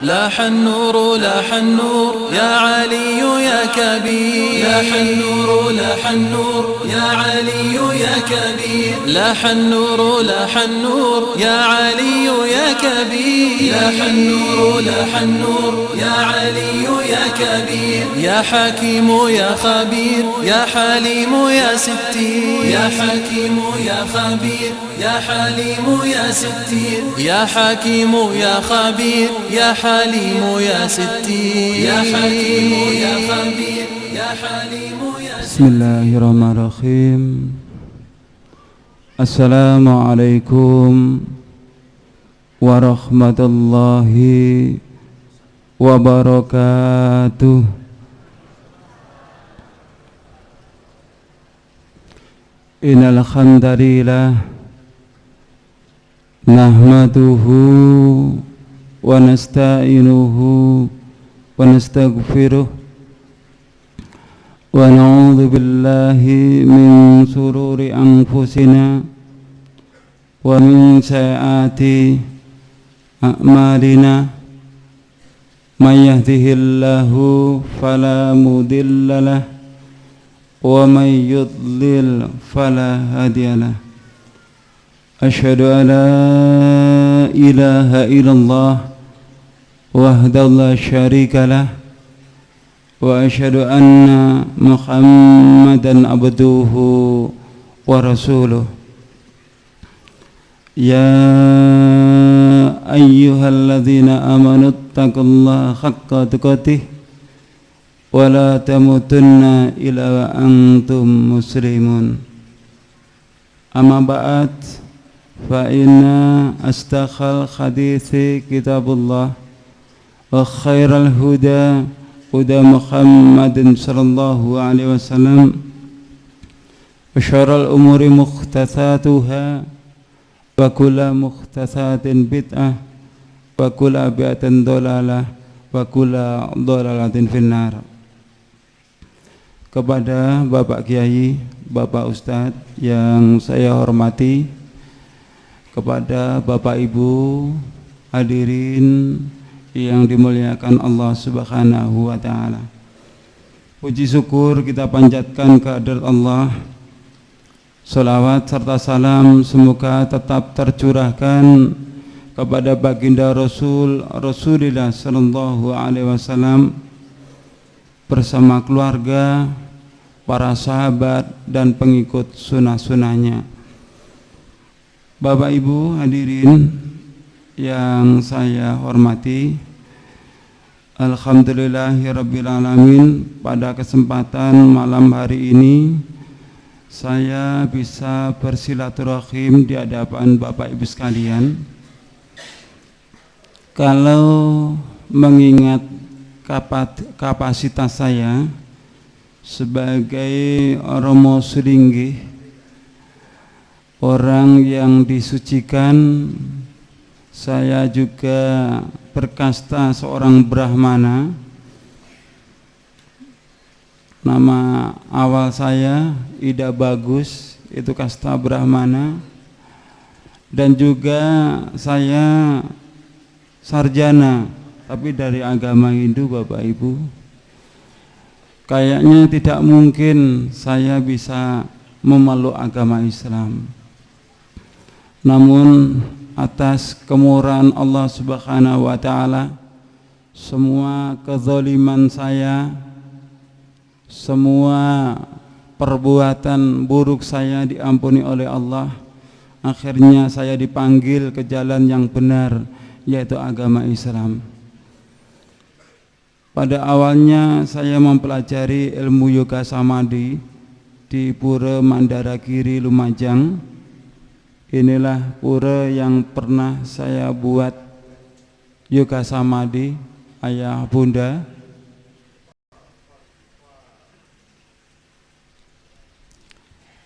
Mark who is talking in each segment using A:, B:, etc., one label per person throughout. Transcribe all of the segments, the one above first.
A: لاح النور لاح النور يا علي يا كبير، لاح النور لاح النور يا علي يا كبير، لاح النور لاح النور يا علي يا كبير، لاح النور لاح النور يا علي يا كبير، يا حكيم يا خبير يا حليم يا ستير، يا حكيم يا خبير يا حليم يا ستير، يا حكيم يا خبير يا حليم يا ستير، يا حكيم يا خبير يا حليم يا ستير.
B: بسم الله الرحمن الرحيم. السلام عليكم ورحمة الله وبركاته. Innal hamdalillah nahmaduhu wa nasta'inuhu wa nastaghfiruh wa na'udzu billahi min shururi anfusina wa min sayyiati a'malina. May yahdihillahu fala mudilla lahu wa may yudlil fala hadiya lahu. Asyhadu an la ilaha illallah wahdahu la syarika lah wa asyhadu anna Muhammadan abduhu wa rasuluh. Ya ayyuhalladzina amanu taqullaha haqqa tuqatih wa la tamutunna illa wa antum muslimun. Amma ba'd, fa inna asdaqal hadithi kitabullah wa khairal huda huda Muhammadin sallallahu alaihi wasallam wa syarrul umuri muhdatsatuha wa kullu muhdatsatin bid'ah wa kullu bid'atin dhalalah wa kullu dhalalatin finnar. Kepada Bapak Kiai, Bapak Ustadz yang saya hormati, kepada Bapak Ibu hadirin yang dimuliakan Allah Subhanahu wa taala. Puji syukur kita panjatkan kehadirat Allah. Salawat serta salam semoga tetap tercurahkan kepada baginda Rasulullah sallallahu alaihi wasallam bersama keluarga, para sahabat dan pengikut sunnah-sunnahnya. Bapak Ibu hadirin yang saya hormati, alhamdulillahirabbil alamin, pada kesempatan malam hari ini saya bisa bersilaturahim di hadapan Bapak Ibu sekalian. Kalau mengingat kapasitas saya sebagai Romo Sulinggih, orang yang disucikan, saya juga berkasta seorang Brahmana. Nama awal saya Ida Bagus, itu kasta Brahmana. Dan juga saya sarjana, tapi dari agama Hindu, Bapak Ibu. Kayaknya tidak mungkin saya bisa memeluk agama Islam. Namun atas kemurahan Allah Subhanahu wa taala, semua kezaliman saya, semua perbuatan buruk saya diampuni oleh Allah. Akhirnya saya dipanggil ke jalan yang benar, yaitu agama Islam. Pada awalnya saya mempelajari ilmu yoga samadhi di Pura Mandaragiri, Lumajang. Inilah pura yang pernah saya buat yoga samadhi, ayah bunda.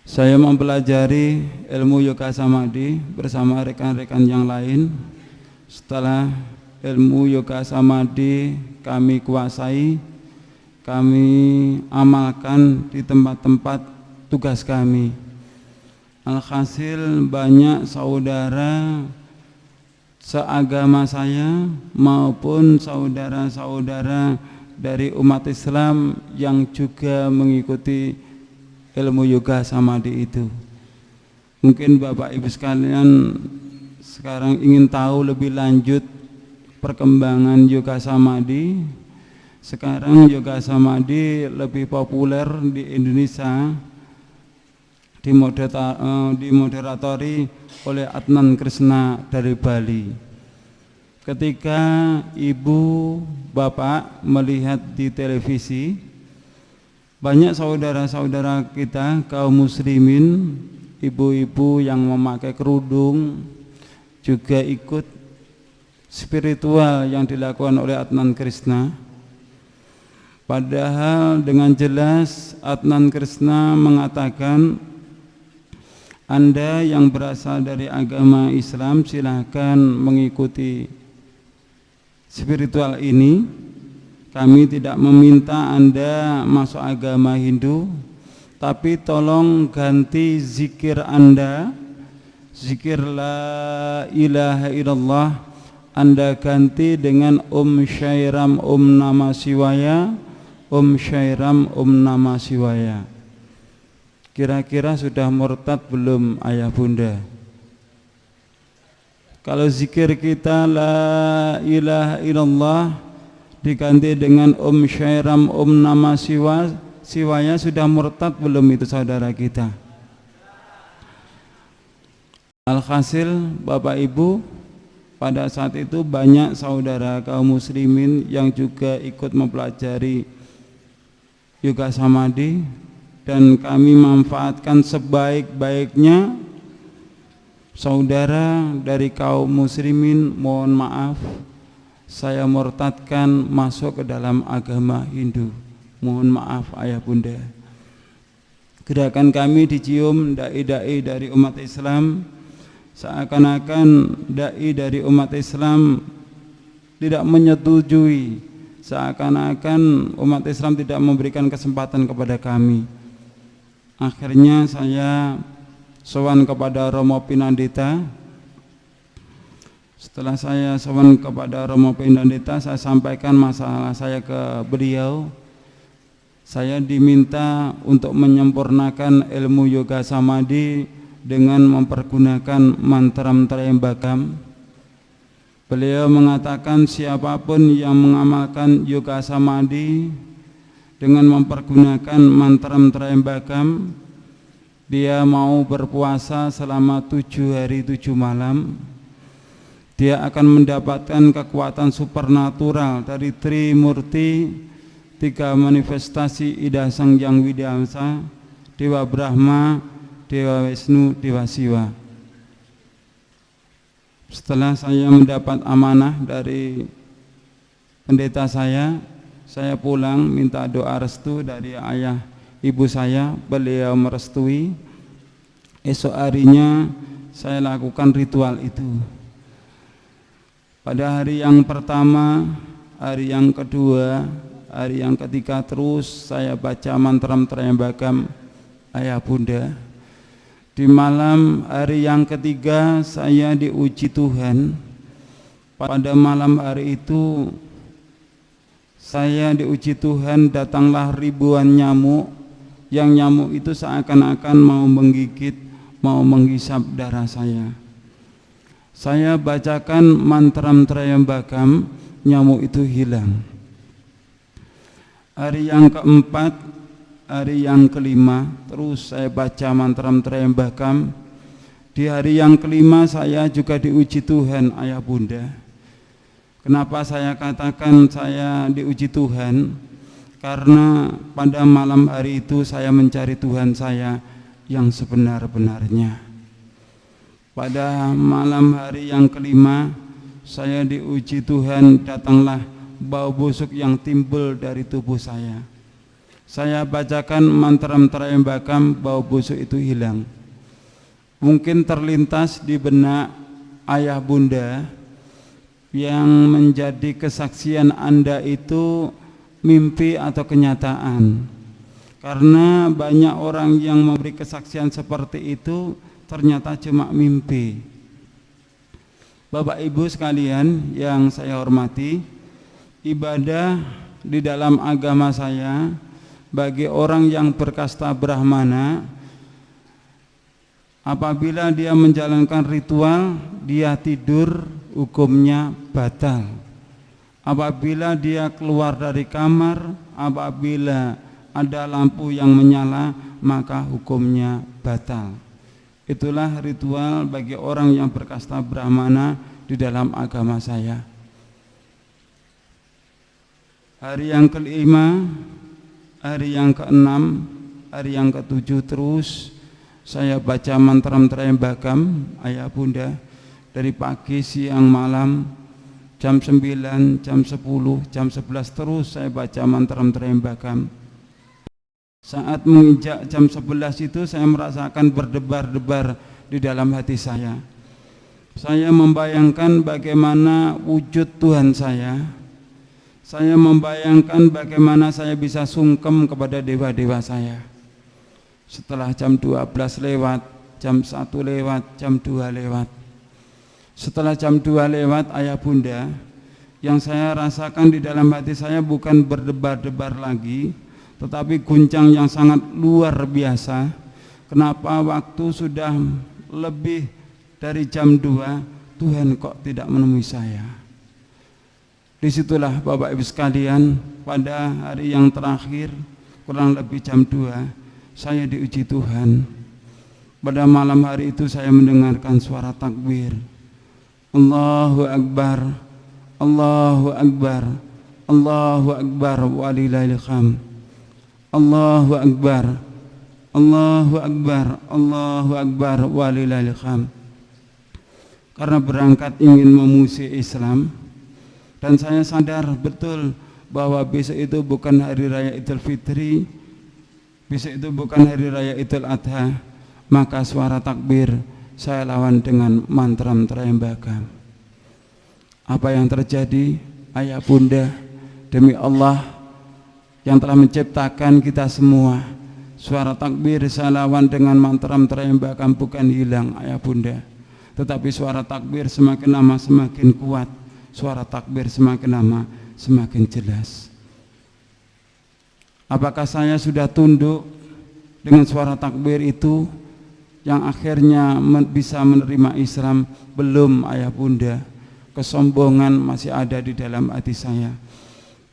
B: Saya mempelajari ilmu yoga samadhi bersama rekan-rekan yang lain. Setelah ilmu yoga samadhi kami kuasai, kami amalkan di tempat-tempat tugas kami. Alhasil banyak saudara seagama saya maupun saudara-saudara dari umat Islam yang juga mengikuti ilmu yoga samadhi itu. Mungkin Bapak Ibu sekalian sekarang ingin tahu lebih lanjut perkembangan yoga samadhi. Sekarang yoga samadhi lebih populer di Indonesia, dimoderatori oleh Adnan Krishna dari Bali. Ketika ibu bapak melihat di televisi, banyak saudara-saudara kita kaum muslimin, ibu-ibu yang memakai kerudung juga ikut spiritual yang dilakukan oleh Adnan Krishna. Padahal dengan jelas Adnan Krishna mengatakan, Anda yang berasal dari agama Islam silahkan mengikuti spiritual ini. Kami tidak meminta Anda masuk agama Hindu, tapi tolong ganti zikir Anda, zikir la ilaha illallah, Anda ganti dengan Syairam Namah Shivaya, Syairam Namah Shivaya. Kira-kira sudah murtad belum ayah bunda? Kalau zikir kita la ilaha illallah diganti dengan Syairam Namah Shivaya, sudah murtad belum itu saudara kita? Alhasil Bapak Ibu, pada saat itu banyak saudara kaum muslimin yang juga ikut mempelajari yoga samadhi, dan kami manfaatkan sebaik-baiknya. Saudara dari kaum muslimin, mohon maaf, saya murtadkan masuk ke dalam agama Hindu. Mohon maaf ayah bunda. Gerakan kami dicium dai-dai dari umat Islam, seakan-akan dai dari umat Islam tidak menyetujui, seakan-akan umat Islam tidak memberikan kesempatan kepada kami. Akhirnya saya sowan kepada Romo Pinandita. Setelah saya sowan kepada Romo Pinandita, saya sampaikan masalah saya ke beliau. Saya diminta untuk menyempurnakan ilmu yoga samadhi dengan mempergunakan mantra-mantra Trayambakam. Beliau mengatakan siapapun yang mengamalkan yoga samadhi dengan mempergunakan mantra-mantra Trayambakam, dia mau berpuasa selama 7 hari 7 malam, dia akan mendapatkan kekuatan supernatural dari Trimurti, 3 manifestasi Ida Sang Yang Widyamsa, Dewa Brahma, Dewa Wisnu, Dewa Siwa. Setelah saya mendapat amanah dari pendeta saya pulang minta doa restu dari ayah ibu saya. Beliau merestui. Esok harinya saya lakukan ritual itu. Pada hari yang pertama, hari yang kedua, hari yang ketiga terus saya baca mantra Trayambakam ayah bunda. Di malam hari yang ketiga saya diuji Tuhan. Pada malam hari itu saya diuji Tuhan, datanglah ribuan nyamuk. Yang nyamuk itu seakan-akan mau menggigit, mau menghisap darah saya. Saya bacakan mantra Trayambakam, nyamuk itu hilang. Hari yang keempat, hari yang kelima, terus saya baca mantra Trayambakam. Di hari yang kelima saya juga diuji Tuhan ayah bunda. Kenapa saya katakan saya diuji Tuhan? Karena pada malam hari itu saya mencari Tuhan saya yang sebenar-benarnya. Pada malam hari yang kelima saya diuji Tuhan, datanglah bau busuk yang timbul dari tubuh saya. Saya bacakan mantra Trayambakam, bau busuk itu hilang. Mungkin terlintas di benak ayah bunda yang menjadi kesaksian Anda itu mimpi atau kenyataan. Karena banyak orang yang memberi kesaksian seperti itu ternyata cuma mimpi. Bapak Ibu sekalian yang saya hormati, ibadah di dalam agama saya bagi orang yang berkasta Brahmana, apabila dia menjalankan ritual, dia tidur, hukumnya batal. Apabila dia keluar dari kamar, apabila ada lampu yang menyala, maka hukumnya batal. Itulah ritual bagi orang yang berkasta Brahmana di dalam agama saya. Hari yang kelima, hari yang keenam, hari yang ketujuh terus saya baca mantra-mantra Trayembakam, ayah bunda, dari pagi, siang, malam, jam 9, jam 10, jam 11 terus saya baca mantra-mantra Trayembakam. Saat menginjak jam 11 itu saya merasakan berdebar-debar di dalam hati saya. Saya membayangkan bagaimana wujud Tuhan saya. Saya membayangkan bagaimana saya bisa sungkem kepada dewa-dewa saya. Setelah jam 12 lewat, jam 1 lewat, jam 2 lewat. Setelah jam 2 lewat, ayah bunda, yang saya rasakan di dalam hati saya bukan berdebar-debar lagi, tetapi guncang yang sangat luar biasa. Kenapa waktu sudah lebih dari jam 2, Tuhan kok tidak menemui saya? Disitulah Bapak Ibu sekalian, pada hari yang terakhir, kurang lebih jam 2, saya diuji Tuhan. Pada malam hari itu saya mendengarkan suara takbir, Allahu Akbar, Allahu Akbar, Allahu Akbar, walillahil hamd. Allahu Akbar, Allahu Akbar, Allahu Akbar, walillahil hamd. Karena berangkat ingin memuji Islam, dan saya sadar betul bahwa besok itu bukan hari raya Idul Fitri, besok itu bukan hari raya Idul Adha, maka suara takbir saya lawan dengan mantra Trayembakam. Apa yang terjadi, ayah bunda, demi Allah yang telah menciptakan kita semua, suara takbir saya lawan dengan mantra Trayembakam bukan hilang ayah bunda, tetapi suara takbir semakin lama semakin kuat, suara takbir semakin lama semakin jelas. Apakah saya sudah tunduk dengan suara takbir itu yang akhirnya bisa menerima Islam? Belum ayah bunda, kesombongan masih ada di dalam hati saya.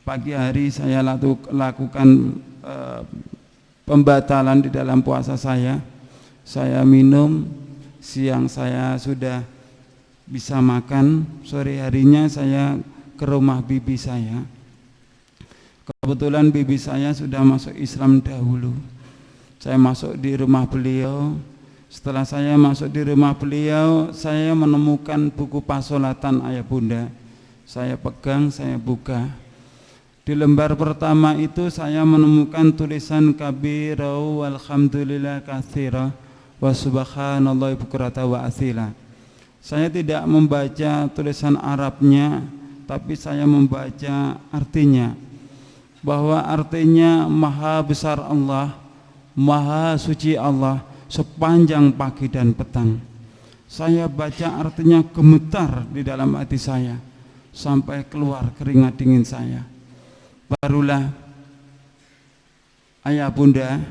B: Pagi hari saya lakukan pembatalan di dalam puasa saya. Saya minum, siang saya sudah bisa makan, sore harinya saya ke rumah bibi saya. Kebetulan bibi saya sudah masuk Islam dahulu. Saya masuk di rumah beliau. Setelah saya masuk di rumah beliau, saya menemukan buku pasolatan ayah bunda. Saya pegang, saya buka. Di lembar pertama itu saya menemukan tulisan kabirau walhamdulillah katsira wa subhanallahi bukrata wa asila. Saya tidak membaca tulisan Arabnya, tapi saya membaca artinya, bahwa artinya maha besar Allah, maha suci Allah sepanjang pagi dan petang. Saya baca artinya gemetar di dalam hati saya sampai keluar keringat dingin saya. Barulah ayah bunda,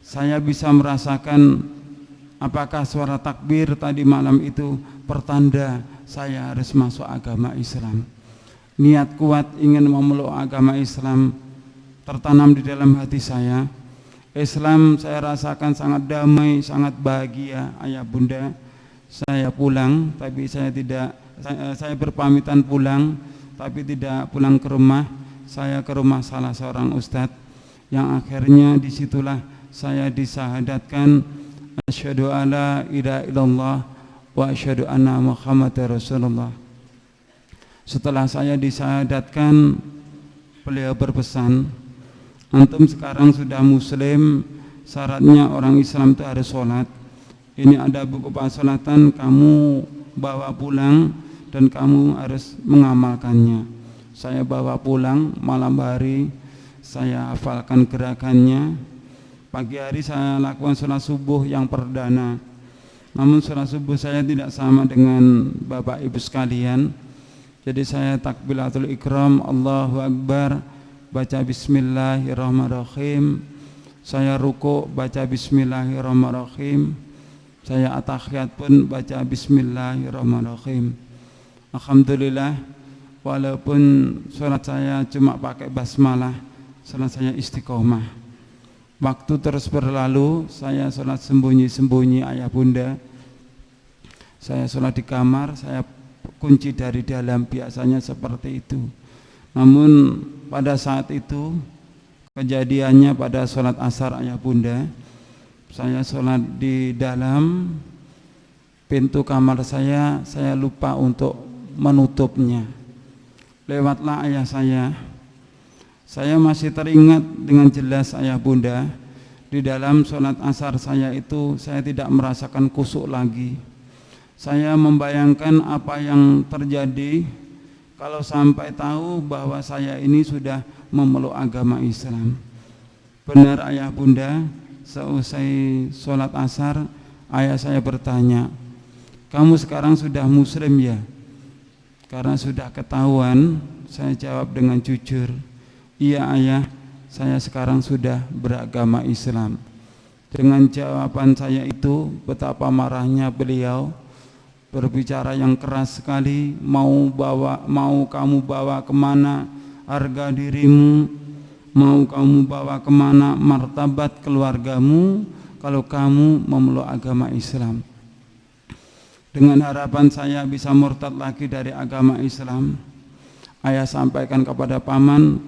B: saya bisa merasakan apakah suara takbir tadi malam itu pertanda saya harus masuk agama Islam. Niat kuat ingin memeluk agama Islam tertanam di dalam hati saya. Islam saya rasakan sangat damai, sangat bahagia ayah bunda. Saya pulang, tapi saya berpamitan pulang, tapi tidak pulang ke rumah. Saya ke rumah salah seorang ustadz yang akhirnya disitulah saya disahadatkan asyhadu alla ilaha illallah wa asyhadu anna Muhammadar Rasulullah. Setelah saya disahadatkan, beliau berpesan, antum sekarang sudah muslim, syaratnya orang Islam itu harus sholat. Ini ada buku pasolatan, kamu bawa pulang dan kamu harus mengamalkannya. Saya bawa pulang, malam hari saya hafalkan gerakannya. Pagi hari saya lakukan sholat subuh yang perdana. Namun sholat subuh saya tidak sama dengan Bapak Ibu sekalian. Jadi saya takbiratul ikram, Allahu Akbar, baca bismillahirrahmanirrahim. Saya ruku baca bismillahirrahmanirrahim. Saya at-tahiyat pun baca bismillahirrahmanirrahim. Alhamdulillah, walaupun sholat saya cuma pakai basmalah, sholat saya istiqomah. Waktu terus berlalu, saya sholat sembunyi-sembunyi ayah bunda. Saya sholat di kamar, saya kunci dari dalam, biasanya seperti itu. Namun pada saat itu, kejadiannya pada sholat asar ayah bunda, saya sholat di dalam pintu kamar saya lupa untuk menutupnya. Lewatlah ayah saya masih teringat dengan jelas ayah bunda, di dalam sholat asar saya itu saya tidak merasakan khusyuk lagi. Saya membayangkan apa yang terjadi kalau sampai tahu bahwa saya ini sudah memeluk agama Islam. Benar ayah bunda, seusai sholat asar ayah saya bertanya, kamu sekarang sudah muslim ya? Karena sudah ketahuan, saya jawab dengan jujur, iya ayah, saya sekarang sudah beragama Islam. Dengan jawaban saya itu, betapa marahnya beliau, berbicara yang keras sekali, mau kamu bawa kemana harga dirimu, mau kamu bawa kemana martabat keluargamu kalau kamu memeluk agama Islam. Dengan harapan saya bisa murtad lagi dari agama Islam, ayah sampaikan kepada paman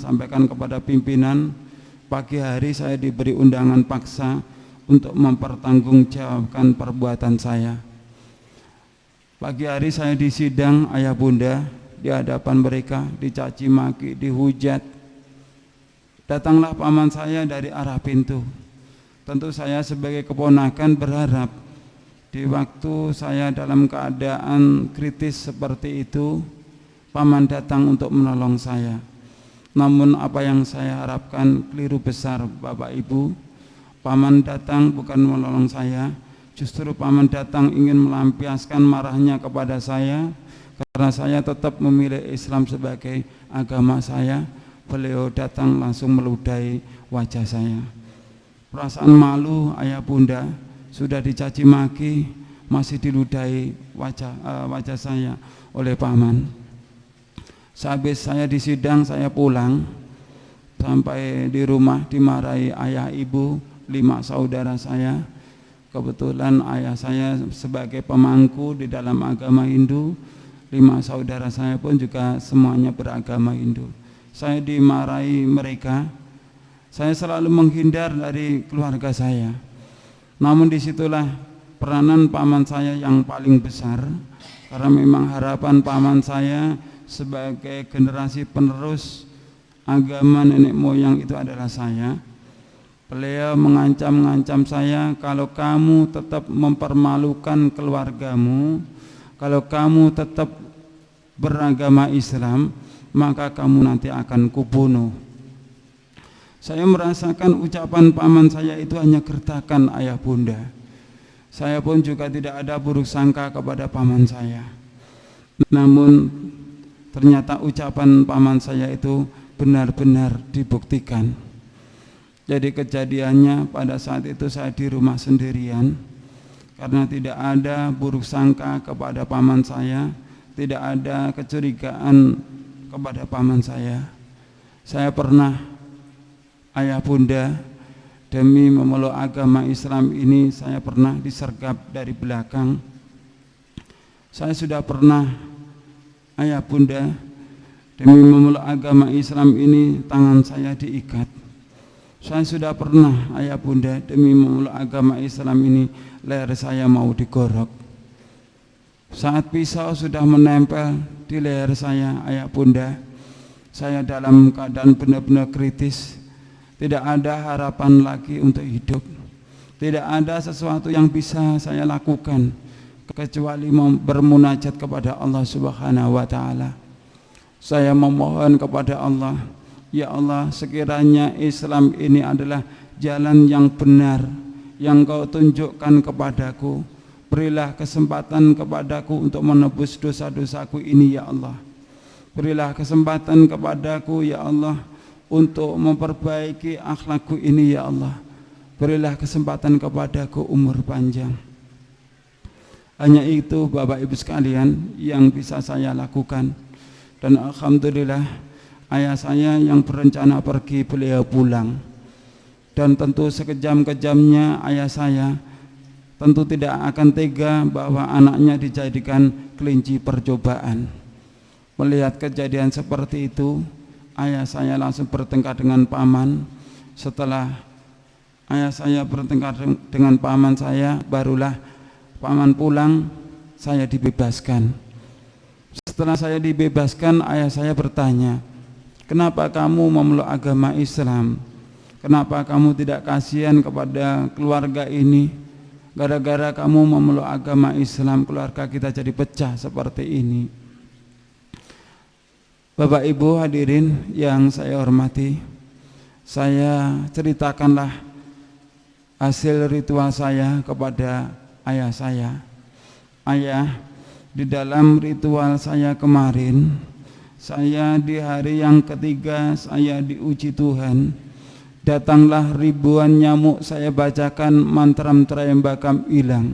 B: sampaikan kepada pimpinan. Pagi hari saya diberi undangan paksa untuk mempertanggungjawabkan perbuatan saya. Pagi hari saya disidang ayah bunda, di hadapan mereka, dicaci maki, dihujat. Datanglah paman saya dari arah pintu. Tentu saya sebagai keponakan berharap di waktu saya dalam keadaan kritis seperti itu, paman datang untuk menolong saya. Namun apa yang saya harapkan keliru besar Bapak Ibu. Paman datang bukan menolong saya, justru paman datang ingin melampiaskan marahnya kepada saya karena saya tetap memilih Islam sebagai agama saya. Beliau datang langsung meludahi wajah saya. Perasaan malu ayah bunda, sudah dicaci maki, masih diludahi wajah saya oleh paman. Sehabis saya disidang, saya pulang. Sampai di rumah dimarahi ayah ibu, 5 saudara saya. Kebetulan ayah saya sebagai pemangku di dalam agama Hindu, 5 saudara saya pun juga semuanya beragama Hindu. Saya dimarahi mereka. Saya selalu menghindar dari keluarga saya. Namun disitulah peranan paman saya yang paling besar, karena memang harapan paman saya sebagai generasi penerus agama nenek moyang itu adalah saya. Beliau mengancam saya, kalau kamu tetap mempermalukan keluargamu, kalau kamu tetap beragama Islam, maka kamu nanti akan kubunuh. Saya merasakan ucapan paman saya itu hanya gertakan ayah bunda. Saya pun juga tidak ada buruk sangka kepada paman saya. Namun ternyata ucapan paman saya itu benar-benar dibuktikan. Jadi kejadiannya pada saat itu saya di rumah sendirian, karena tidak ada buruk sangka kepada paman saya, tidak ada kecurigaan kepada paman saya. Saya pernah ayah bunda, demi memeluk agama Islam ini saya pernah disergap dari belakang. Saya sudah pernah ayah bunda, demi memeluk agama Islam ini tangan saya diikat. Saya sudah pernah ayah bunda, demi memeluk agama Islam ini leher saya mau digorok. Saat pisau sudah menempel di leher saya ayah bunda, saya dalam keadaan benar-benar kritis. Tidak ada harapan lagi untuk hidup. Tidak ada sesuatu yang bisa saya lakukan kecuali bermunajat kepada Allah Subhanahu wa taala. Saya memohon kepada Allah, ya Allah, sekiranya Islam ini adalah jalan yang benar yang Kau tunjukkan kepadaku, Berilah kesempatan kepadaku untuk menebus dosa-dosaku ini ya Allah. Berilah kesempatan kepadaku ya Allah untuk memperbaiki akhlakku ini ya Allah. Berilah kesempatan kepadaku umur panjang. Hanya itu Bapak Ibu sekalian yang bisa saya lakukan. Dan alhamdulillah ayah saya yang berencana pergi, beliau pulang. Dan tentu sekejam-kejamnya ayah saya tentu tidak akan tega bahwa anaknya dijadikan kelinci percobaan. Melihat kejadian seperti itu, ayah saya langsung bertengkar dengan paman. Setelah ayah saya bertengkar dengan paman saya, barulah paman pulang, saya dibebaskan. Setelah saya dibebaskan, ayah saya bertanya, kenapa kamu memeluk agama Islam? Kenapa kamu tidak kasihan kepada keluarga ini? Gara-gara kamu memeluk agama Islam, keluarga kita jadi pecah seperti ini. Bapak Ibu hadirin yang saya hormati, saya ceritakanlah hasil ritual saya kepada ayah saya. Ayah, di dalam ritual saya kemarin, saya di hari yang ketiga saya diuji Tuhan. Datanglah ribuan nyamuk, saya bacakan mantram Trayambakam hilang.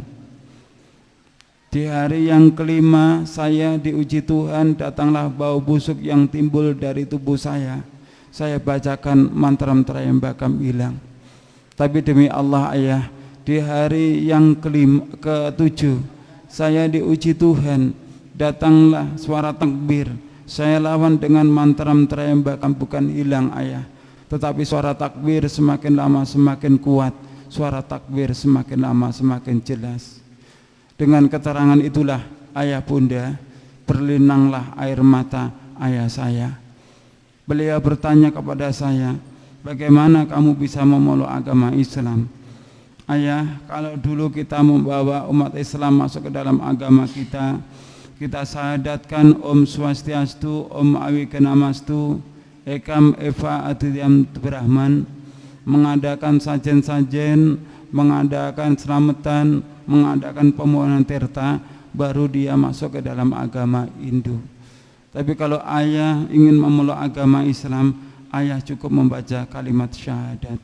B: Di hari yang kelima saya diuji Tuhan, datanglah bau busuk yang timbul dari tubuh saya bacakan mantram Trayambakam hilang. Tapi demi Allah ayah, di hari yang ketujuh saya diuji Tuhan, datanglah suara takbir, saya lawan dengan mantram Trayambakam bukan hilang ayah, tetapi suara takbir semakin lama semakin kuat, suara takbir semakin lama semakin jelas. Dengan keterangan itulah ayah bunda, berlinanglah air mata ayah saya. Beliau bertanya kepada saya, bagaimana kamu bisa memeluk agama Islam? Ayah, kalau dulu kita membawa umat Islam masuk ke dalam agama kita syahadatkan Om Swastiastu, Om Awikenamastu, Ekam Eva Adhyam Brahman, mengadakan sajen-sajen, mengadakan selamatan, mengadakan pemohonan tirta, baru dia masuk ke dalam agama Hindu. Tapi kalau ayah ingin memeluk agama Islam, ayah cukup membaca kalimat syahadat.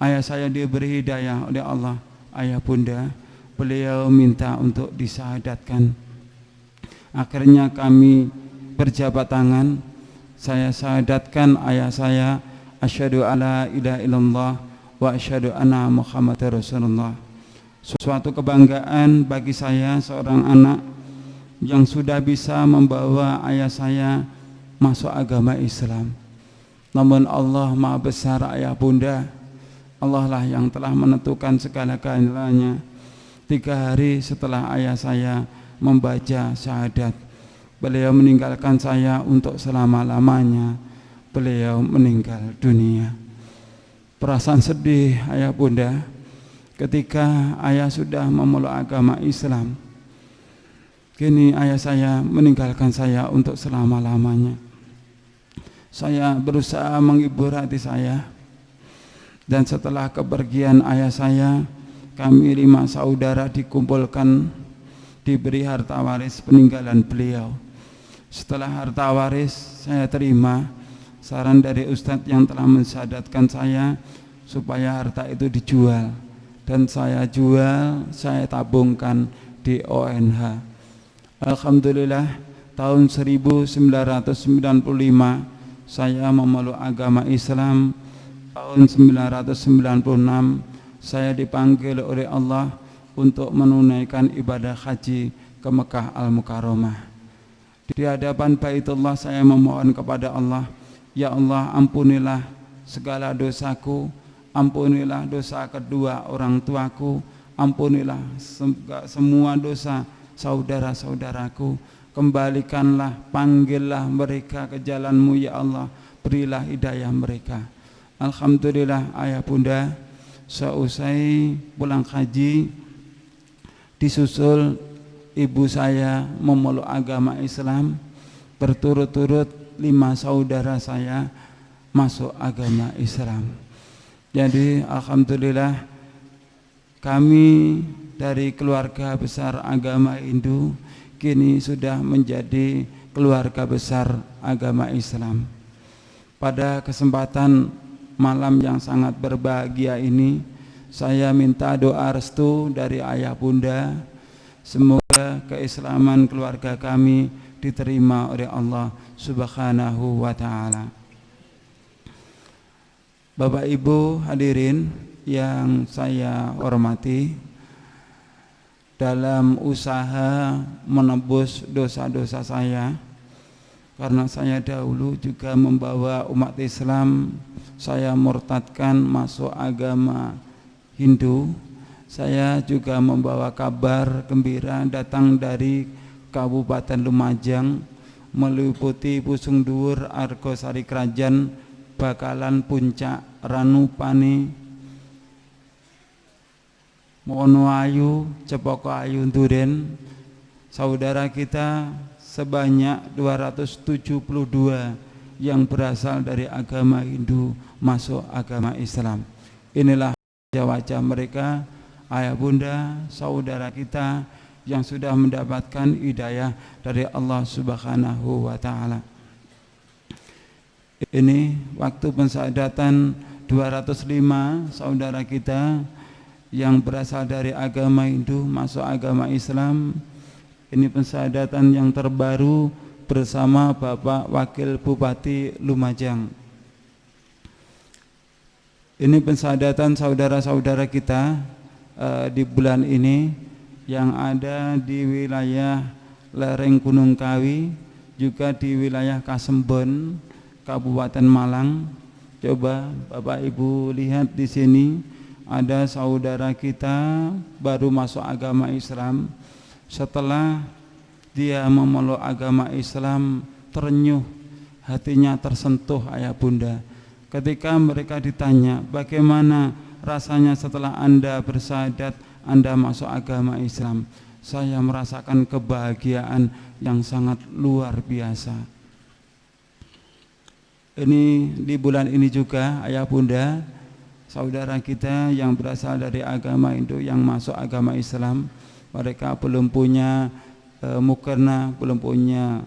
B: Ayah saya diberi hidayah oleh Allah, ayah bunda, beliau minta untuk disyahadatkan. Akhirnya kami berjabat tangan, saya syahadatkan ayah saya, asyhadu alla ilaha illallah wa asyhadu anna Muhammadar Rasulullah. Suatu kebanggaan bagi saya seorang anak yang sudah bisa membawa ayah saya masuk agama Islam. Namun Allah Maha Besar ayah bunda, Allah lah yang telah menentukan segala-galanya. 3 hari setelah ayah saya membaca syahadat, beliau meninggalkan saya untuk selama-lamanya. Beliau meninggal dunia. Perasaan sedih ayah bunda ketika ayah sudah memeluk agama Islam. Kini ayah saya meninggalkan saya untuk selama-lamanya. Saya berusaha menghibur hati saya. Dan setelah kepergian ayah saya, kami 5 saudara dikumpulkan, diberi harta waris peninggalan beliau. Setelah harta waris saya terima saran dari ustadz yang telah mensyahadatkan saya supaya harta itu dijual. Dan saya jual, saya tabungkan di ONH. Alhamdulillah tahun 1995 saya memeluk agama Islam. Tahun 1996 saya dipanggil oleh Allah untuk menunaikan ibadah haji ke Mekah Al-Mukarramah. Di hadapan Baitullah saya memohon kepada Allah, ya Allah, ampunilah segala dosaku, ampunilah dosa kedua orang tuaku, ampunilah semua dosa saudara-saudaraku, kembalikanlah, panggillah mereka ke jalan-Mu ya Allah, berilah hidayah mereka. Alhamdulillah ayah bunda, seusai pulang haji disusul ibu saya memeluk agama Islam, berturut-turut 5 saudara saya masuk agama Islam. Jadi alhamdulillah kami dari keluarga besar agama Hindu kini sudah menjadi keluarga besar agama Islam. Pada kesempatan malam yang sangat berbahagia ini, saya minta doa restu dari ayah bunda, semoga keislaman keluarga kami diterima oleh Allah Subhanahu wa ta'ala. Bapak Ibu hadirin yang saya hormati, dalam usaha menebus dosa-dosa saya, karena saya dahulu juga membawa umat Islam, saya murtadkan masuk agama Hindu. Saya juga membawa kabar gembira datang dari Kabupaten Lumajang, meliputi Pusung Dhuwur, Argosari Krajan, Bakalan, Puncak, Ranupane, Wonoayu, Cepoko Ayu, Duren. Saudara kita sebanyak 272 yang berasal dari agama Hindu masuk agama Islam. Inilah wajah-wajah mereka, ayah bunda, saudara kita yang sudah mendapatkan hidayah dari Allah Subhanahu wa ta'ala. Ini waktu pensyahadatan 205 saudara kita yang berasal dari agama Hindu masuk agama Islam. Ini pensyahadatan yang terbaru bersama Bapak Wakil Bupati Lumajang. Ini pensyahadatan saudara-saudara kita di bulan ini yang ada di wilayah lereng Gunung Kawi, juga di wilayah Kasembon, Kabupaten Malang. Coba Bapak Ibu lihat di sini ada saudara kita baru masuk agama Islam. Setelah dia memeluk agama Islam, terenyuh, hatinya tersentuh ayah bunda. Ketika mereka ditanya, bagaimana rasanya setelah Anda bersyahadat, Anda masuk agama Islam? Saya merasakan kebahagiaan yang sangat luar biasa. Ini di bulan ini juga ayah bunda, saudara kita yang berasal dari agama Hindu yang masuk agama Islam, mereka belum punya mukena, belum punya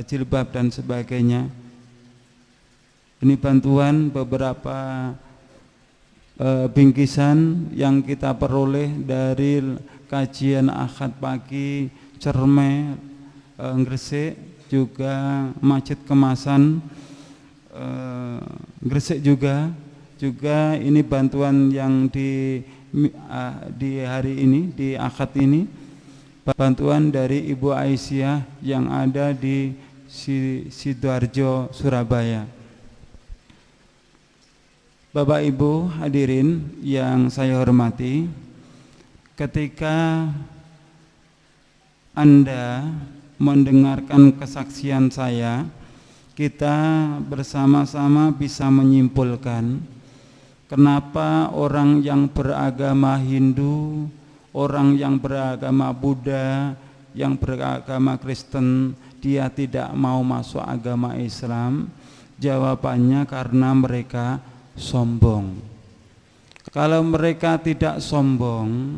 B: jilbab dan sebagainya. Ini bantuan beberapa bingkisan yang kita peroleh dari kajian Ahad pagi Cerme, Gresik, juga Masjid Kemasan Gresik juga ini bantuan yang di hari ini, di Ahad ini, bantuan dari Ibu Aisyah yang ada di Sidoarjo, Surabaya. Bapak Ibu hadirin yang saya hormati, ketika Anda mendengarkan kesaksian saya, kita bersama-sama bisa menyimpulkan kenapa orang yang beragama Hindu, orang yang beragama Buddha, yang beragama Kristen, dia tidak mau masuk agama Islam. Jawabannya karena mereka sombong. Kalau mereka tidak sombong,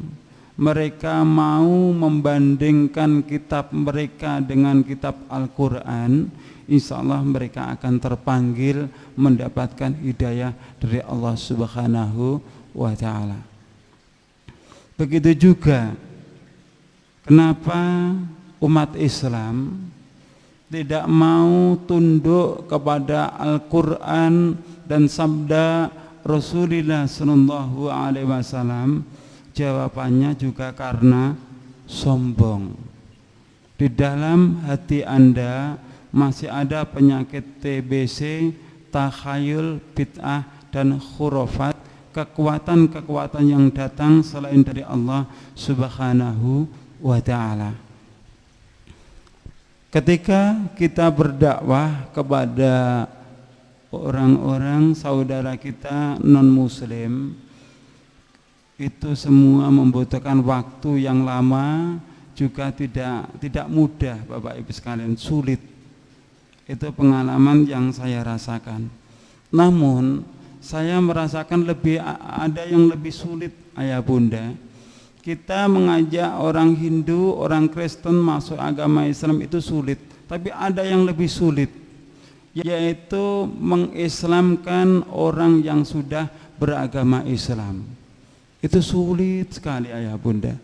B: mereka mau membandingkan kitab mereka dengan kitab Al-Quran, insya Allah mereka akan terpanggil mendapatkan hidayah dari Allah Subhanahu wa ta'ala. Begitu juga kenapa umat Islam tidak mau tunduk kepada Al-Quran dan sabda Rasulullah sallallahu alaihi wasallam? Jawabannya juga karena sombong. Di dalam hati Anda masih ada penyakit TBC, takhayul, bid'ah dan khurafat, kekuatan-kekuatan yang datang selain dari Allah Subhanahu wa ta'ala. Ketika kita berdakwah kepada orang-orang saudara kita non-muslim, itu semua membutuhkan waktu yang lama, juga tidak mudah Bapak Ibu sekalian, sulit. Itu pengalaman yang saya rasakan. Namun saya merasakan ada yang lebih sulit ayah bunda. Kita mengajak orang Hindu, orang Kristen masuk agama Islam itu sulit. Tapi ada yang lebih sulit, yaitu mengislamkan orang yang sudah beragama Islam. Itu sulit sekali ayah bunda.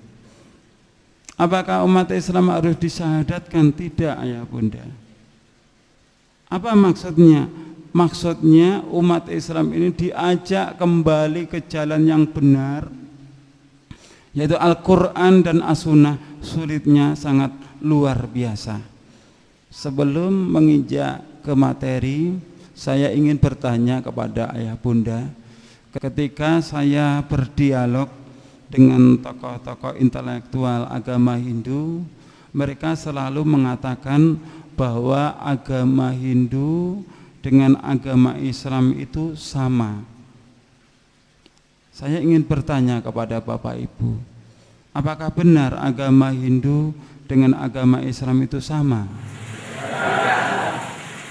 B: Apakah umat Islam harus disyahadatkan? Tidak ayah bunda. Apa maksudnya? Maksudnya umat Islam ini diajak kembali ke jalan yang benar, yaitu Al-Quran dan As-Sunnah. Sulitnya sangat luar biasa. Sebelum menginjak ke materi, saya ingin bertanya kepada ayah bunda. Ketika saya berdialog dengan tokoh-tokoh intelektual agama Hindu, mereka selalu mengatakan bahwa agama Hindu dengan agama Islam itu sama. Saya ingin bertanya kepada Bapak Ibu, apakah benar agama Hindu dengan agama Islam itu sama?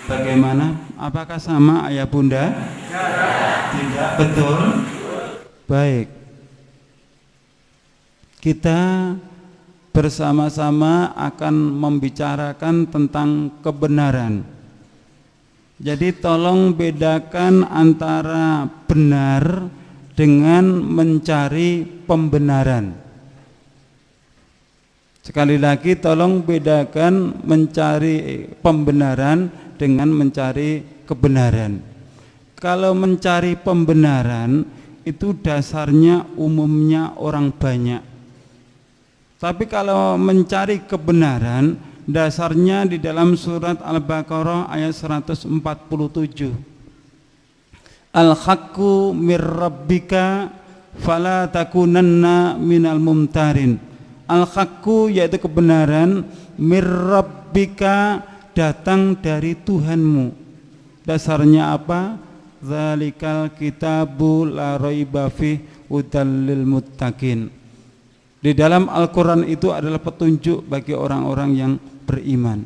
B: Bagaimana? Apakah sama ayah bunda? Tidak. Betul? Baik. Kita bersama-sama akan membicarakan tentang kebenaran. Jadi tolong bedakan antara benar dengan mencari pembenaran. Sekali lagi tolong bedakan mencari pembenaran dengan mencari kebenaran. Kalau mencari pembenaran itu dasarnya umumnya orang banyak. Tapi kalau mencari kebenaran dasarnya di dalam surat Al-Baqarah ayat 147. Al-haqqu mir rabbika fala takunanna minal mumtarin. Al-haqqu yaitu kebenaran, mir rabbika datang dari Tuhanmu. Dasarnya apa? Zalikal kitabu la raiba fih hudal lil muttaqin. Di dalam Al-Quran itu adalah petunjuk bagi orang-orang yang beriman.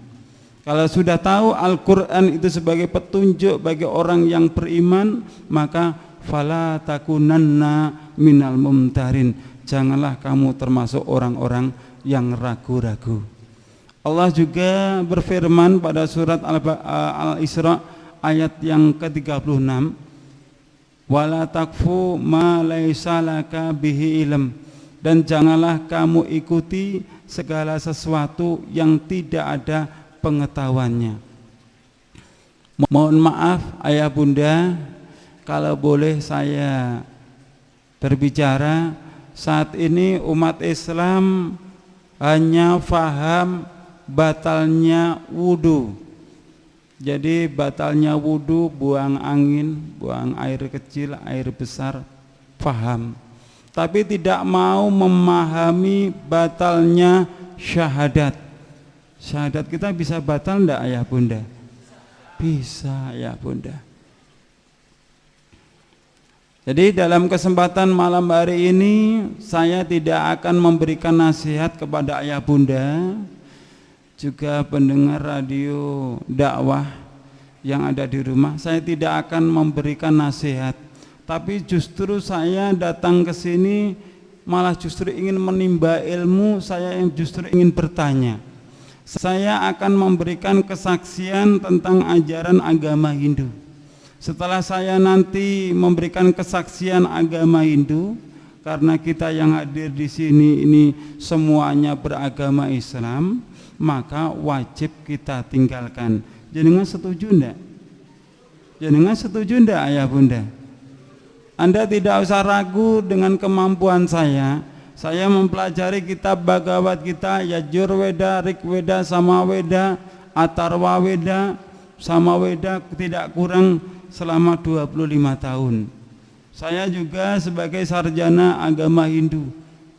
B: Kalau sudah tahu Al-Quran itu sebagai petunjuk bagi orang yang beriman, maka fala takunanna minal mumtarin. Janganlah kamu termasuk orang-orang yang ragu-ragu. Allah juga berfirman pada surat Al-Isra ayat yang ke-36, wala takfu ma laisa laka bihi ilm. Dan janganlah kamu ikuti segala sesuatu yang tidak ada pengetahuannya. Mohon maaf ayah bunda, kalau boleh saya berbicara. Saat ini umat Islam hanya faham batalnya wudu. Jadi batalnya wudu, buang angin, buang air kecil, air besar, faham. Tapi tidak mau memahami batalnya syahadat. Syahadat kita bisa batal enggak ayah bunda? Bisa ayah bunda. Jadi dalam kesempatan malam hari ini saya tidak akan memberikan nasihat kepada ayah bunda, juga pendengar radio dakwah yang ada di rumah. Saya tidak akan memberikan nasihat. Tapi justru saya datang ke sini malah justru ingin menimba ilmu, saya yang justru ingin bertanya. Saya akan memberikan kesaksian tentang ajaran agama Hindu. Setelah saya nanti memberikan kesaksian agama Hindu, karena kita yang hadir di sini ini semuanya beragama Islam, maka wajib kita tinggalkan. Jenengan setuju enggak? Jenengan setuju enggak ayah bunda? Anda tidak usah ragu dengan kemampuan saya. Saya mempelajari kitab Bhagavad Gita, Yajurveda, Rigveda, Samaveda, Atharvaveda, Samaveda tidak kurang selama 25 tahun. Saya juga sebagai sarjana agama Hindu,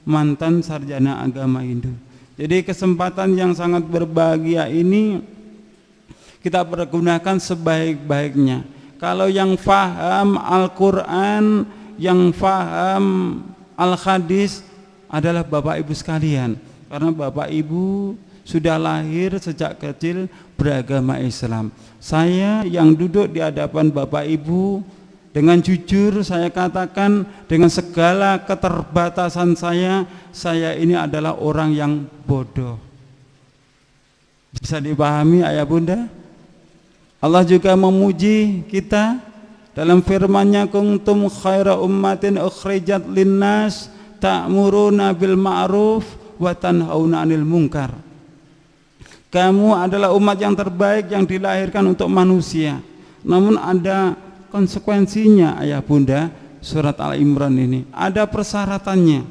B: mantan sarjana agama Hindu. Jadi kesempatan yang sangat berbahagia ini kita pergunakan sebaik-baiknya. Kalau yang faham Al-Quran, yang faham Al-Hadis adalah Bapak Ibu sekalian. Karena Bapak Ibu sudah lahir sejak kecil beragama Islam. Saya yang duduk di hadapan Bapak Ibu Dengan jujur saya katakan, dengan segala keterbatasan saya ini adalah orang yang bodoh. Bisa dipahami ayah bunda? Allah juga memuji kita dalam firman-Nya, kuntum khaira ummatin ukhrijat linnas ta'muruna bil ma'ruf wa tanhauna 'anil munkar. Kamu adalah umat yang terbaik yang dilahirkan untuk manusia. Namun ada konsekuensinya ayah bunda. Surat Al-Imran ini ada persyaratannya.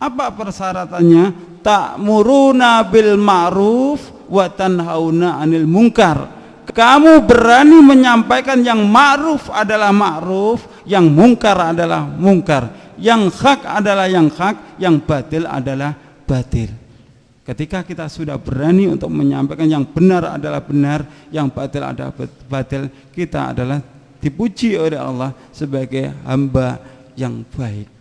B: Apa persyaratannya? Ta'muruna bil ma'ruf wa tanhauna 'anil munkar. Kamu berani menyampaikan yang ma'ruf adalah ma'ruf, yang mungkar adalah mungkar, yang hak adalah yang hak, yang batil adalah batil. Ketika kita sudah berani untuk menyampaikan yang benar adalah benar, yang batil adalah batil, kita adalah dipuji oleh Allah sebagai hamba yang baik.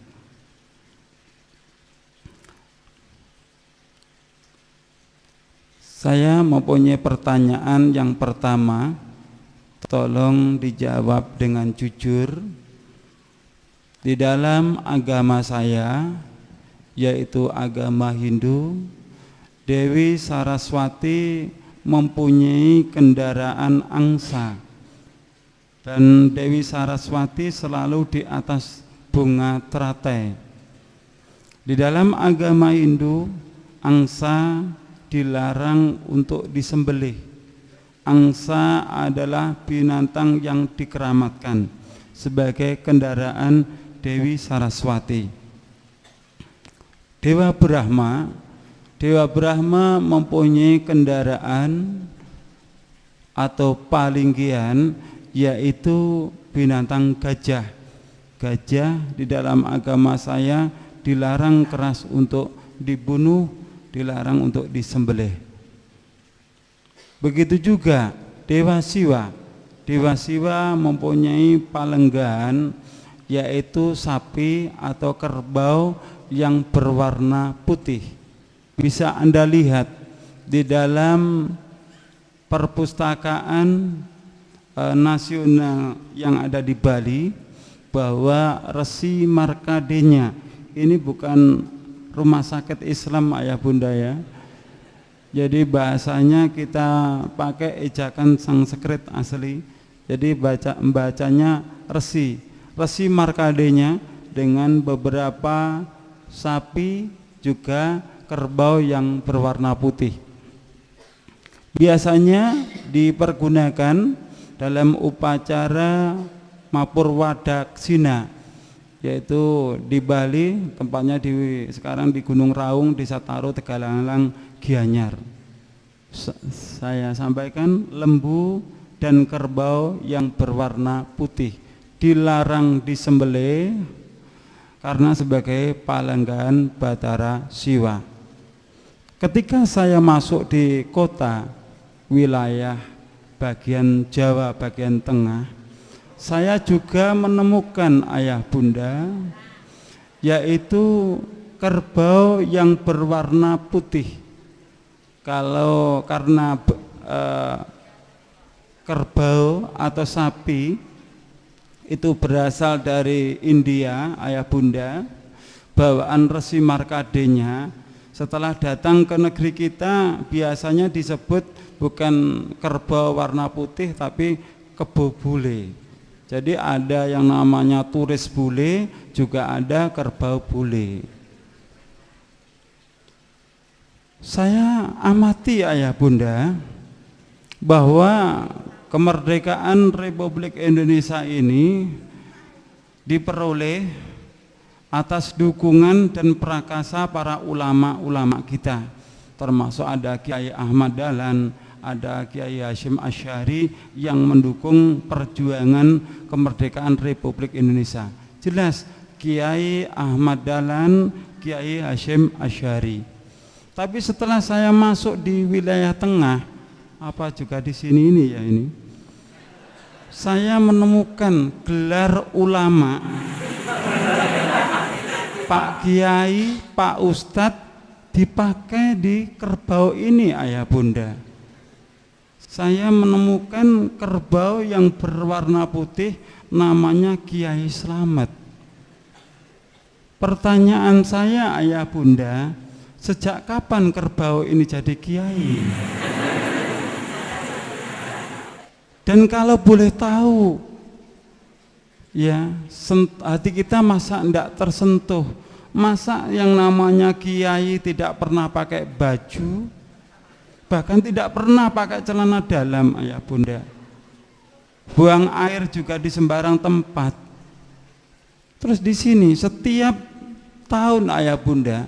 B: Saya mempunyai pertanyaan yang pertama, tolong dijawab dengan jujur. Di dalam agama saya, yaitu agama Hindu, Dewi Saraswati mempunyai kendaraan angsa, dan Dewi Saraswati selalu di atas bunga teratai. Di dalam agama Hindu, angsa dilarang untuk disembelih. Angsa adalah binatang yang dikeramatkan sebagai kendaraan Dewi Saraswati. Dewa Brahma mempunyai kendaraan atau palinggian, yaitu binatang gajah. Gajah di dalam agama saya dilarang keras untuk dibunuh, dilarang untuk disembelih. Begitu juga Dewa Siwa. Dewa Siwa mempunyai palenggan, yaitu sapi atau kerbau yang berwarna putih. Bisa Anda lihat di dalam perpustakaan nasional yang ada di Bali, bahwa Resi Markadenya, ini bukan rumah sakit Islam ayah bunda ya, jadi bahasanya kita pakai ejakan Sanskrit asli, jadi bacanya Resi Markadenya dengan beberapa sapi juga kerbau yang berwarna putih. Biasanya dipergunakan dalam upacara Mapurwadaksina, yaitu di Bali, tempatnya sekarang di Gunung Raung, Desa Taro, Tegalalang, Gianyar. Saya sampaikan, lembu dan kerbau yang berwarna putih dilarang disembelih karena sebagai palenggan Batara Siwa. Ketika saya masuk di kota wilayah bagian Jawa bagian tengah, saya juga menemukan ayah bunda, yaitu kerbau yang berwarna putih. Kalau karena kerbau atau sapi itu berasal dari India ayah bunda, bawaan Resi Markadenya, setelah datang ke negeri kita biasanya disebut bukan kerbau warna putih tapi kebo bule. Jadi ada yang namanya turis bule, juga ada kerbau bule. Saya amati ayah bunda bahwa kemerdekaan Republik Indonesia ini diperoleh atas dukungan dan prakasa para ulama-ulama kita, termasuk ada Kiai Ahmad Dahlan, ada Kiai Hasyim Asy'ari yang mendukung perjuangan kemerdekaan Republik Indonesia. Jelas Kiai Ahmad Dahlan, Kiai Hasyim Asy'ari. Tapi setelah saya masuk di wilayah tengah, apa juga di sini ini ya ini, saya menemukan gelar ulama, Pak Kiai, Pak Ustadz dipakai di kerbau ini ayah bunda. saya menemukan kerbau yang berwarna putih namanya Kiai Slamet. Pertanyaan saya, ayah bunda, sejak kapan kerbau ini jadi kiai? Dan kalau boleh tahu, ya, hati kita masa tidak tersentuh? Masa yang namanya kiai tidak pernah pakai baju, bahkan tidak pernah pakai celana dalam, ayah bunda. Buang air juga di sembarang tempat. Terus di sini setiap tahun, ayah bunda,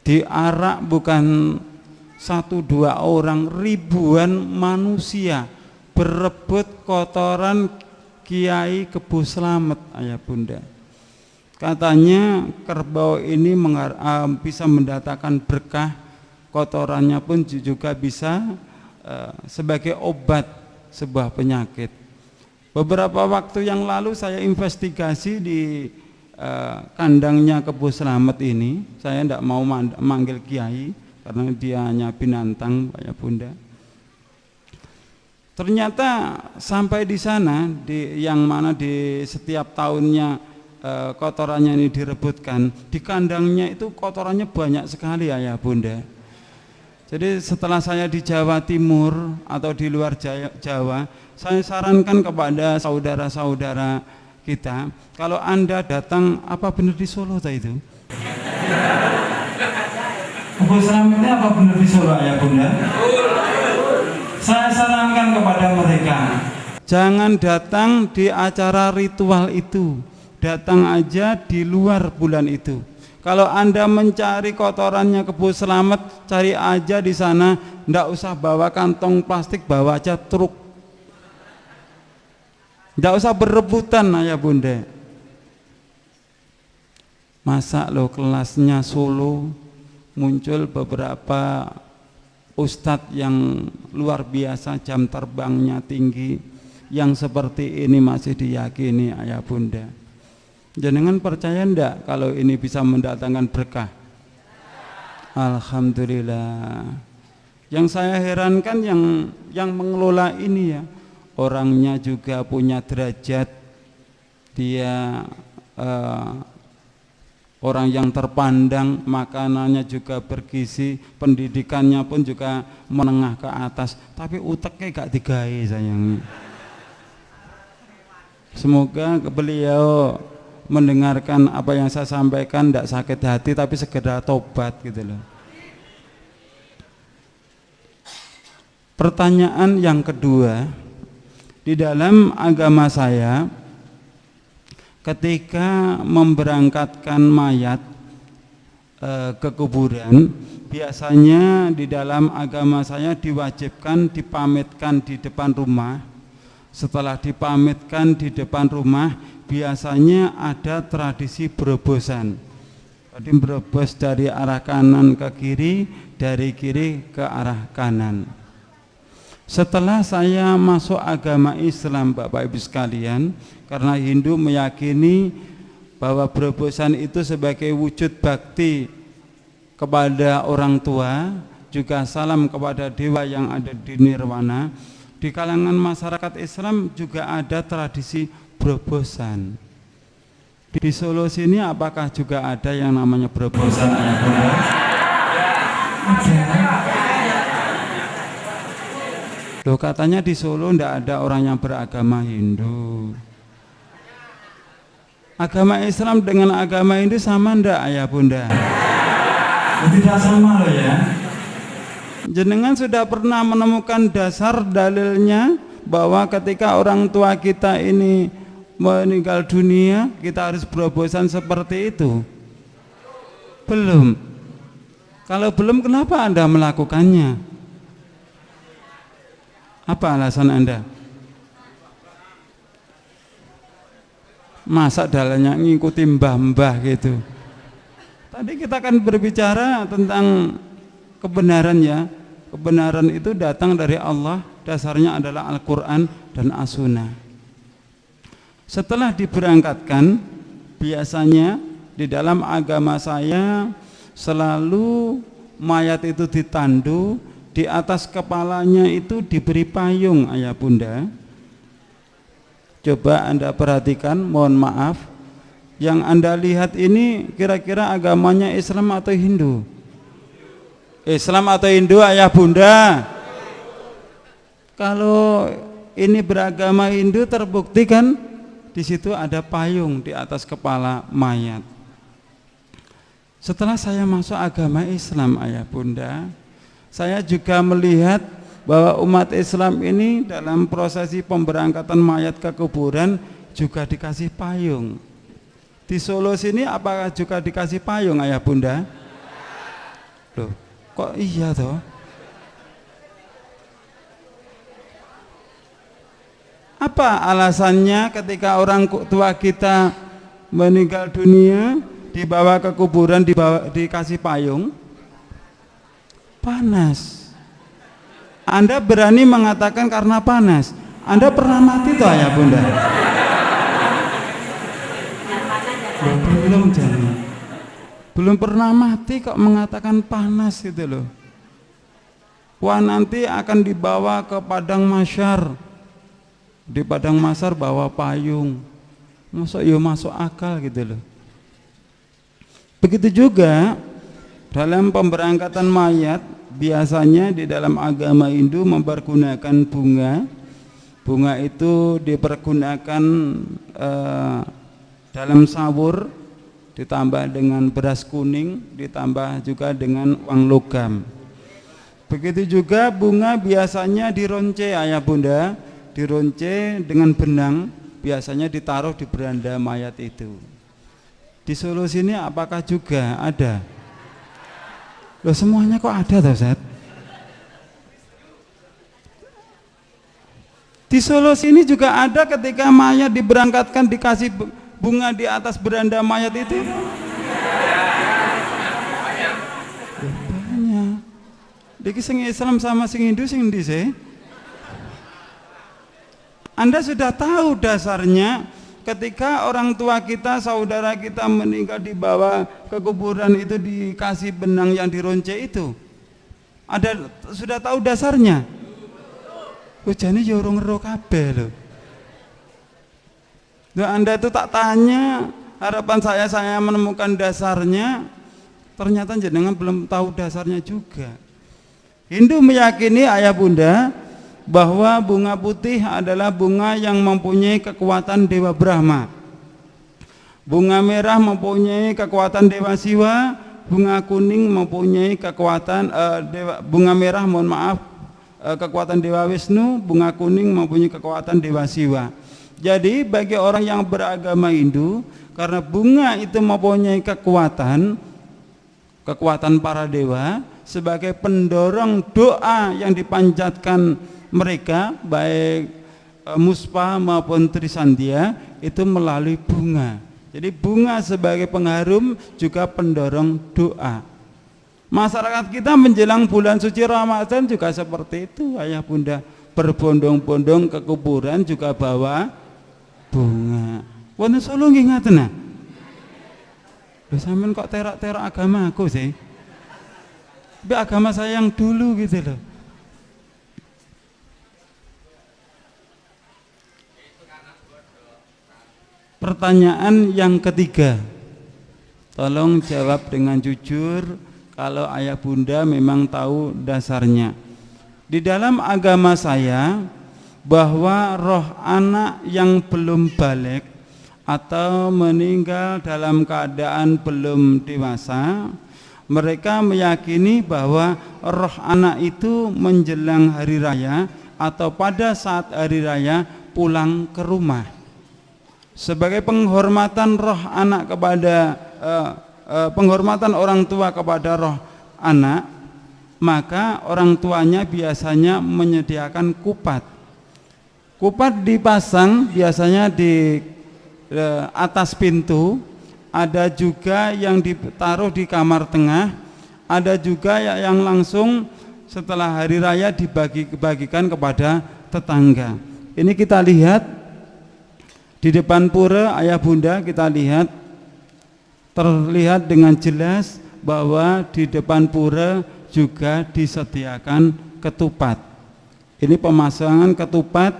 B: diarak bukan 1-2 orang, ribuan manusia berebut kotoran Kiai Kebo Slamet, ayah bunda. Katanya kerbau ini bisa mendatangkan berkah, kotorannya pun juga bisa sebagai obat sebuah penyakit. Beberapa waktu yang lalu saya investigasi di kandangnya Kebo Slamet ini. Saya tidak mau manggil kiai karena dia hanya binatang, ayah bunda. Ternyata sampai di sana, yang mana di setiap tahunnya kotorannya ini direbutkan, di kandangnya itu kotorannya banyak sekali, ayah bunda. Jadi setelah saya di Jawa Timur atau di luar Jawa, saya sarankan kepada saudara-saudara kita, kalau Anda datang, apa benar di Solo itu? Kebo Slametnya apa benar di Solo, ayah bunda? Saya sarankan kepada mereka, jangan datang di acara ritual itu, datang aja di luar bulan itu. Kalau Anda mencari kotorannya Kebo Slamet, cari aja di sana, ndak usah bawa kantong plastik, bawa aja truk. Ndak usah berebutan, ayah bunda. Masa lo kelasnya Solo muncul beberapa ustadz yang luar biasa, jam terbangnya tinggi, yang seperti ini masih diyakini, ayah bunda. Jenengan percaya ndak kalau ini bisa mendatangkan berkah? Alhamdulillah. Yang saya herankan yang mengelola ini, ya, orangnya juga punya derajat, dia orang yang terpandang, makanannya juga bergizi, pendidikannya pun juga menengah ke atas, tapi uteknya gak digawe, sayang. Semoga beliau mendengarkan apa yang saya sampaikan, tidak sakit hati, tapi segera tobat gitu loh. Pertanyaan yang kedua, di dalam agama saya, ketika memberangkatkan mayat ke kuburan, biasanya di dalam agama saya diwajibkan dipamitkan di depan rumah. Setelah dipamitkan di depan rumah, biasanya ada tradisi berobosan. Jadi berobos dari arah kanan ke kiri, dari kiri ke arah kanan. Setelah saya masuk agama Islam, Bapak Ibu sekalian, karena Hindu meyakini bahwa berobosan itu sebagai wujud bakti kepada orang tua, juga salam kepada dewa yang ada di nirwana. Di kalangan masyarakat Islam juga ada tradisi berobosan. Di Solo sini apakah juga ada yang namanya berobosan, ayah bunda? Loh, katanya di Solo tidak ada orang yang beragama Hindu. Agama Islam dengan agama Hindu sama ndak, ayah bunda? Tidak sama loh ya. Jenengan sudah pernah menemukan dasar dalilnya bahwa ketika orang tua kita ini meninggal dunia, kita harus berobosan seperti itu? Belum. Kalau belum, kenapa Anda melakukannya? Apa alasan Anda? Masa dalilnya ngikuti mbah-mbah gitu? Tadi kita akan berbicara tentang kebenaran, ya. Kebenaran itu datang dari Allah, dasarnya adalah Al-Quran dan As-Sunnah. Setelah diberangkatkan, biasanya di dalam agama saya selalu mayat itu ditandu, di atas kepalanya itu diberi payung, ayah bunda. Coba Anda perhatikan, mohon maaf, yang Anda lihat ini kira-kira agamanya Islam atau Hindu? Islam atau Hindu, ayah bunda? Kalau ini beragama Hindu, terbukti kan di situ ada payung di atas kepala mayat. Setelah saya masuk agama Islam, ayah bunda, saya juga melihat bahwa umat Islam ini dalam prosesi pemberangkatan mayat ke kuburan juga dikasih payung. Di Solo sini apakah juga dikasih payung, ayah bunda? Loh, kok iya toh? Apa alasannya ketika orang tua kita meninggal dunia, dibawa ke kuburan, dikasih payung? Panas. Anda berani mengatakan karena panas. Anda pernah mati toh, ayah bunda? Belum, jangan. Belum pernah mati kok mengatakan panas gitu loh. Wah, nanti akan dibawa ke padang mahsyar. Di padang mahsyar bawa payung. Masuk akal gitu loh. Begitu juga dalam pemberangkatan mayat, biasanya di dalam agama Hindu mempergunakan bunga. Bunga itu dipergunakan dalam sawur, ditambah dengan beras kuning, ditambah juga dengan uang logam. Begitu juga bunga biasanya dironce, ayah bunda, dironce dengan benang, biasanya ditaruh di beranda mayat itu. Di Solo sini apakah juga ada? Loh, semuanya kok ada toh, Ustaz? Di Solo sini juga ada ketika mayat diberangkatkan dikasih bunga di atas beranda mayat itu. Banyak. Diki sing Islam sama sing Hindu sing endi sih? Anda sudah tahu dasarnya ketika orang tua kita, saudara kita meninggal dibawa ke kuburan itu dikasih benang yang dironce itu. Sudah tahu dasarnya? Jane ya urung ero kabeh lho. Anda itu tak tanya, harapan saya menemukan dasarnya, ternyata jenengan belum tahu dasarnya juga. Hindu meyakini, ayah bunda, bahwa bunga putih adalah bunga yang mempunyai kekuatan Dewa Brahma. Bunga merah mempunyai kekuatan Dewa Siwa, bunga kuning mempunyai kekuatan bunga merah kekuatan Dewa Wisnu, bunga kuning mempunyai kekuatan Dewa Siwa. Jadi bagi orang yang beragama Hindu, karena bunga itu mempunyai kekuatan para dewa sebagai pendorong doa yang dipanjatkan mereka, baik muspa maupun trisandia, itu melalui bunga. Jadi bunga sebagai pengharum juga pendorong doa. Masyarakat kita menjelang bulan suci Ramadan juga seperti itu, ayah bunda, berbondong-bondong ke kuburan juga bawa bunga. Wonten Solo nggih ngaten nah. Lho sampean kok terak-terak agama aku sih? Tapi agama saya yang dulu gitu loh. Pertanyaan yang ketiga, tolong jawab dengan jujur kalau ayah bunda memang tahu dasarnya. Di dalam agama saya, bahwa roh anak yang belum balik atau meninggal dalam keadaan belum dewasa, mereka meyakini bahwa roh anak itu menjelang hari raya atau pada saat hari raya pulang ke rumah. Sebagai penghormatan roh anak kepada penghormatan orang tua kepada roh anak, maka orang tuanya biasanya menyediakan kupat. Kupat dipasang biasanya di atas pintu, ada juga yang ditaruh di kamar tengah, ada juga yang langsung setelah hari raya dibagikan kepada tetangga. Ini kita lihat di depan pura, ayah bunda, kita lihat terlihat dengan jelas bahwa di depan pura juga disediakan ketupat. Ini pemasangan ketupat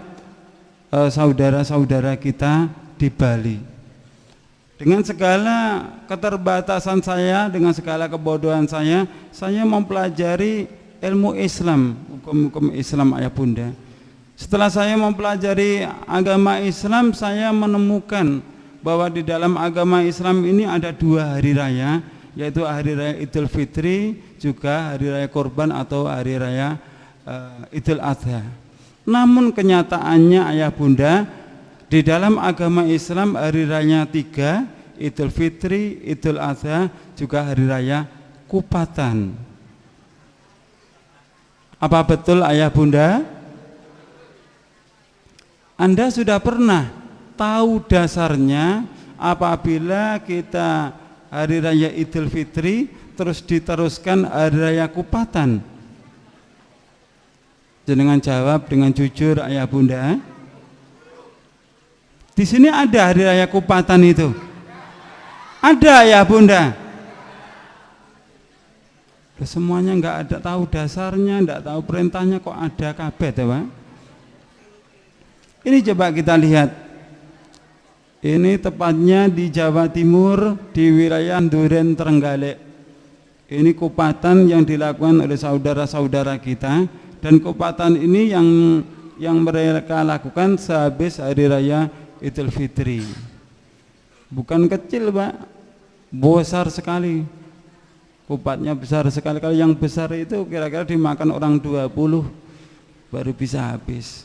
B: saudara-saudara kita di Bali. Dengan segala keterbatasan saya, dengan segala kebodohan saya mempelajari ilmu Islam, hukum-hukum Islam ayah bunda. Setelah saya mempelajari agama Islam, saya menemukan bahwa di dalam agama Islam ini ada 2 hari raya, yaitu hari raya Idul Fitri, juga hari raya Kurban atau hari raya Idul Adha. Namun kenyataannya ayah bunda, di dalam agama Islam hari raya 3, Idul Fitri, Idul Adha, juga hari raya Kupatan. Apa betul ayah bunda? Anda sudah pernah tahu dasarnya apabila kita hari raya Idul Fitri terus diteruskan hari raya Kupatan? Jenengan jawab dengan jujur ayah bunda. Di sini ada hari raya Kupatan itu? Ada ya bunda? Semuanya nggak ada tahu dasarnya, nggak tahu perintahnya, kok ada kabeh ya Pak? Ini coba kita lihat. Ini tepatnya di Jawa Timur, di wilayah Duren Trenggalek. Ini Kupatan yang dilakukan oleh saudara-saudara kita, dan Kupatan ini yang mereka lakukan sehabis hari raya Idul Fitri. Bukan kecil Pak, besar sekali. Kupatnya besar sekali. Kalau yang besar itu kira-kira dimakan orang 20 baru bisa habis.